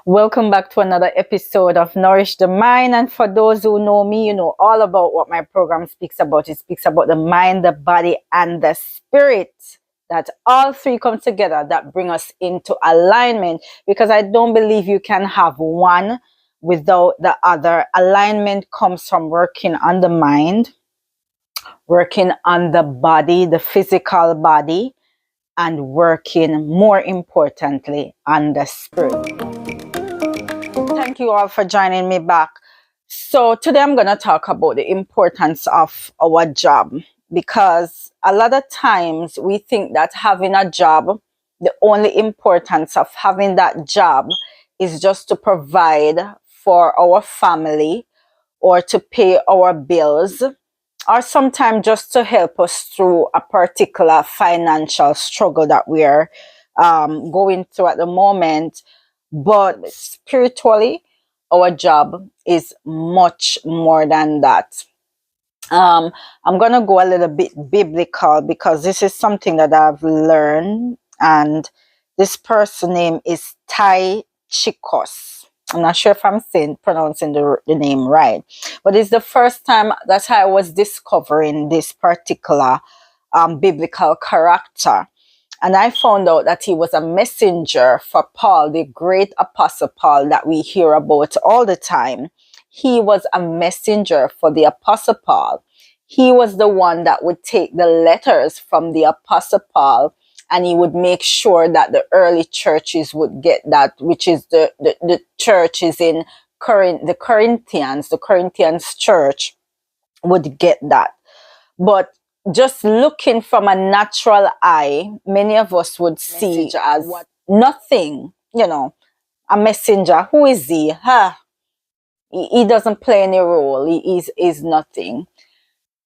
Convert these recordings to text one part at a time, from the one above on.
Welcome back to another episode of Nourish the Mind. And for those who know me, you know all about what my program speaks about. It speaks about the mind, the body, and the spirit. That all three come together that bring us into alignment, because I don't believe you can have one without the other. Alignment comes from working on the mind, working on the body, the physical body, and working more importantly on the spirit. Thank you all for joining me back. So today I'm going to talk about the importance of our job, because a lot of times we think that having a job, the only importance of having that job is just to provide for our family or to pay our bills, or sometimes just to help us through a particular financial struggle that we are going through at the moment. But spiritually, our job is much more than that. I'm going to go a little bit biblical, because this is something that I've learned. And this person name is Tai Chikos. I'm not sure if I'm pronouncing the name right, but it's the first time that I was discovering this particular biblical character. And I found out that he was a messenger for Paul, the great apostle Paul that we hear about all the time. He was a messenger for the apostle Paul. He was the one that would take the letters from the apostle Paul, and he would make sure that the early churches would get that, which is the churches in the Corinthians church would get that. But just looking from a natural eye, many of us would see it as nothing, a messenger. Who is he? He doesn't play any role. He is nothing.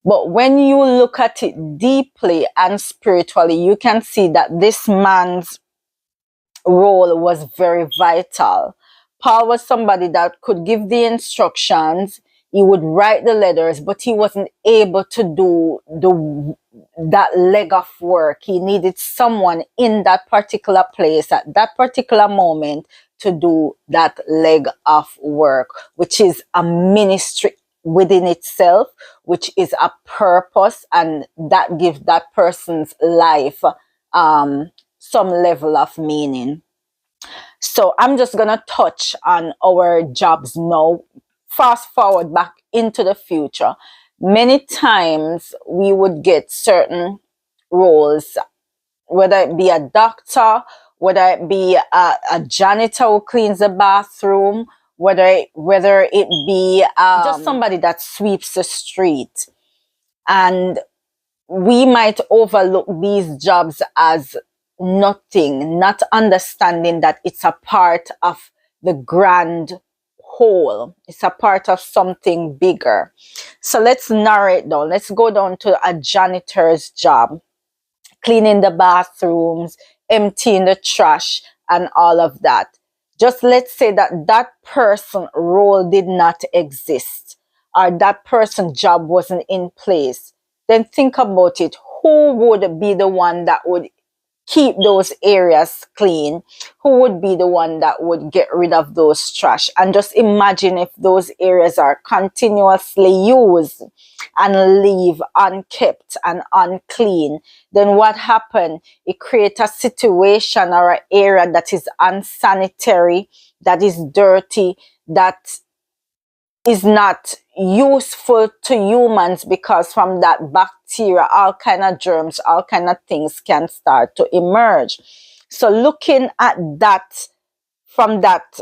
But when you look at it deeply and spiritually, you can see that this man's role was very vital. Paul was somebody that could give the instructions. He would write the letters, but he wasn't able to do that leg of work. He needed someone in that particular place at that particular moment to do that leg of work, which is a ministry within itself, which is a purpose, and that gives that person's life some level of meaning. So I'm just going to touch on our jobs now. Fast forward back into the future. Many times we would get certain roles, whether it be a doctor, whether it be a janitor who cleans the bathroom, whether it be just somebody that sweeps the street. And we might overlook these jobs as nothing, not understanding that it's a part of the grand whole. It's a part of something bigger. So let's narrow it down. Let's go down to a janitor's job, cleaning the bathrooms, emptying the trash, and all of that. Just let's say that that person role did not exist, or that person's job wasn't in place. Then think about it. Who would be the one that would keep those areas clean? Who would be the one that would get rid of those trash? And just imagine if those areas are continuously used and leave unkept and unclean, then what happened? It creates a situation or an area that is unsanitary, that is dirty, that is not useful to humans, because from that bacteria, all kind of germs, all kind of things can start to emerge. So looking at that from that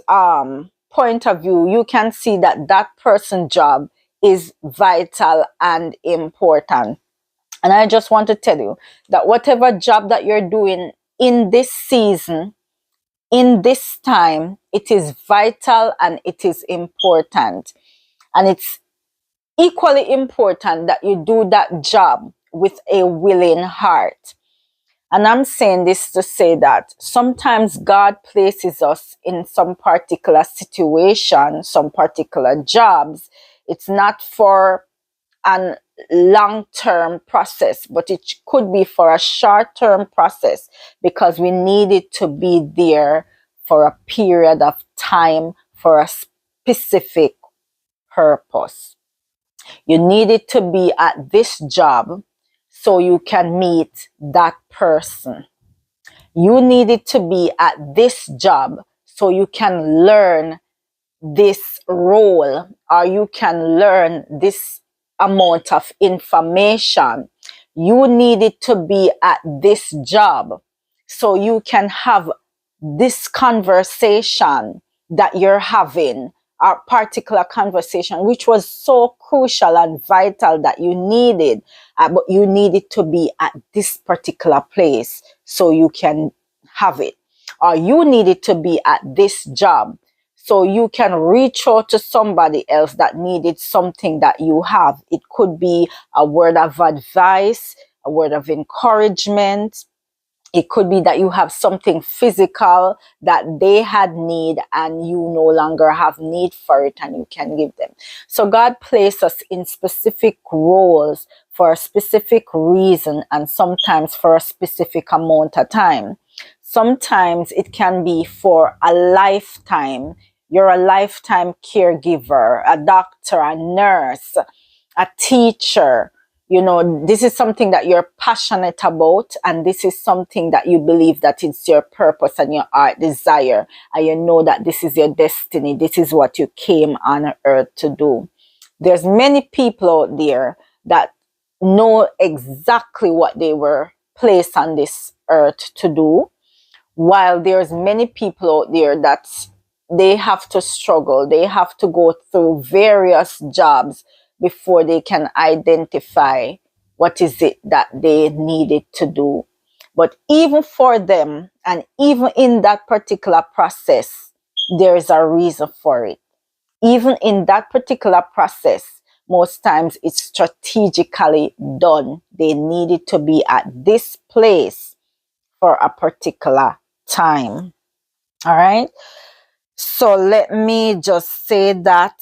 point of view, you can see that that person's job is vital and important. And I just want to tell you that whatever job that you're doing in this season, in this time, it is vital and it is important. And it's equally important that you do that job with a willing heart. And I'm saying this to say that sometimes God places us in some particular situation, some particular jobs. It's not for a long-term process, but it could be for a short-term process, because we need it to be there for a period of time, for a specific purpose. You needed to be at this job so you can meet that person. You needed to be at this job so you can learn this role, or you can learn this amount of information. You needed to be at this job so you can have this conversation that you're having, a particular conversation, which was so crucial and vital that you needed, but you needed to be at this particular place so you can have it. Or you needed to be at this job so you can reach out to somebody else that needed something that you have. It could be a word of advice, a word of encouragement. It could be that you have something physical that they had need and you no longer have need for it and you can give them. So God placed us in specific roles for a specific reason and sometimes for a specific amount of time. Sometimes it can be for a lifetime. You're a lifetime caregiver, a doctor, a nurse, a teacher. You know, this is something that you're passionate about, and this is something that you believe that it's your purpose and your heart desire, and you know that this is your destiny. This is what you came on earth to do. There's many people out there that know exactly what they were placed on this earth to do, while there's many people out there that they have to struggle. They have to go through various jobs before they can identify what is it that they needed to do. But even for them, and even in that particular process, there is a reason for it. Even in that particular process, most times it's strategically done. They needed to be at this place for a particular time. All right. So let me just say that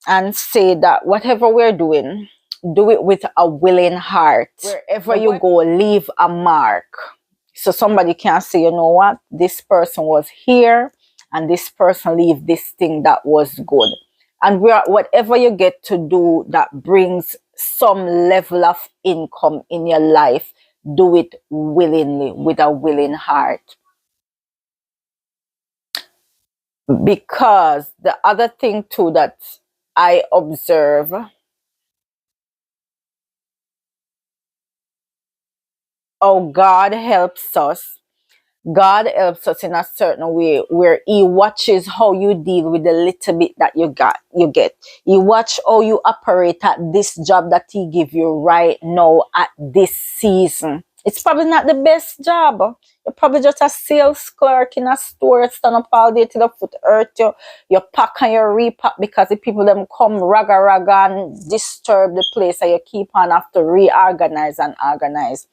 and say that whatever we're doing, do it with a willing heart. Wherever you go, leave a mark. So somebody can say, you know what, this person was here and this person leave this thing that was good. And whatever you get to do that brings some level of income in your life, do it willingly, with a willing heart. Because the other thing too that I observe, oh, God helps us. God helps us in a certain way where He watches how you deal with the little bit that you get. He watch how you operate at this job that He give you right now at this season. It's probably not the best job. You're probably just a sales clerk in a store, stand up all day till the foot hurt you. You pack and you repack because the people them come raga and disturb the place, and you keep on have to reorganize and organize.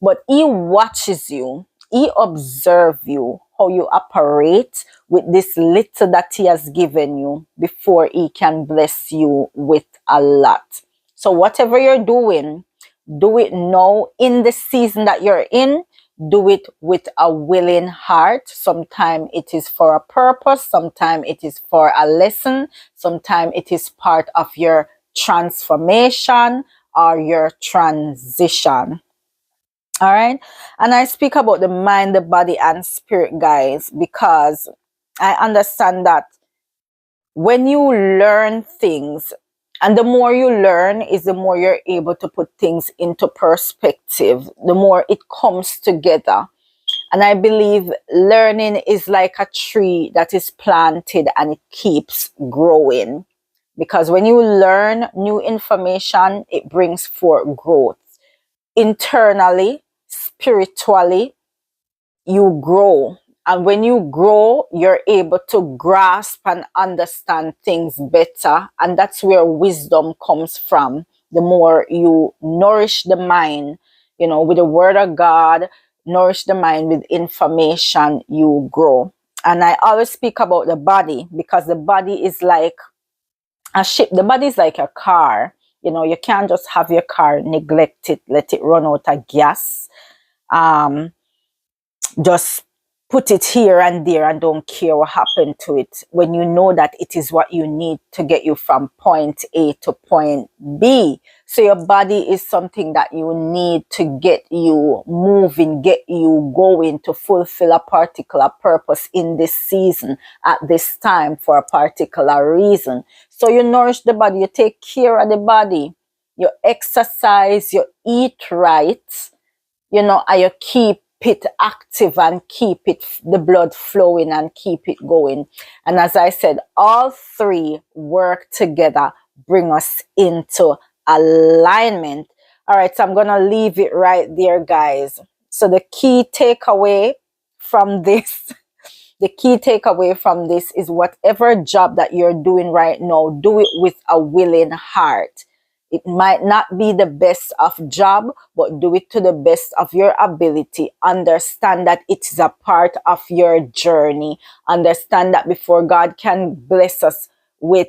But He watches you. He observes you, how you operate with this little that He has given you before He can bless you with a lot. So whatever you're doing, do it now in the season that you're in. Do it with a willing heart. Sometimes it is for a purpose. Sometimes it is for a lesson. Sometimes it is part of your transformation or your transition. All right. And I speak about the mind, the body, and spirit, guys, because I understand that when you learn things, and the more you learn is the more you're able to put things into perspective, the more it comes together. And I believe learning is like a tree that is planted and it keeps growing. Because when you learn new information, it brings forth growth. Internally, spiritually, you grow. And when you grow, you're able to grasp and understand things better. And that's where wisdom comes from. The more you nourish the mind, with the word of God, nourish the mind with information, you grow. And I always speak about the body because the body is like a ship. The body is like a car. You can't just have your car, neglect it, let it run out of gas. Just put it here and there and don't care what happened to it, when you know that it is what you need to get you from point A to point B. So your body is something that you need to get you moving, get you going to fulfill a particular purpose in this season, at this time, for a particular reason. So you nourish the body, you take care of the body, you exercise, you eat right, and you keep it active and keep it the blood flowing and keep it going. And as I said, all three work together, bring us into alignment. All right, so I'm gonna leave it right there, guys. So the key takeaway from this the key takeaway from this is, whatever job that you're doing right now, do it with a willing heart. It might not be the best of job, but do it to the best of your ability. Understand that it is a part of your journey. Understand that before God can bless us with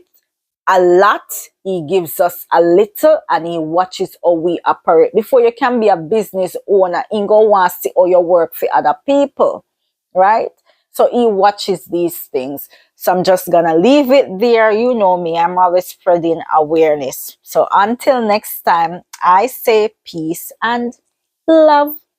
a lot, he gives us a little, and he watches how we operate. Before you can be a business owner, he go want to see how you work for other people, right? So he watches these things. So I'm just gonna leave it there. You know me, I'm always spreading awareness. So until next time, I say peace and love.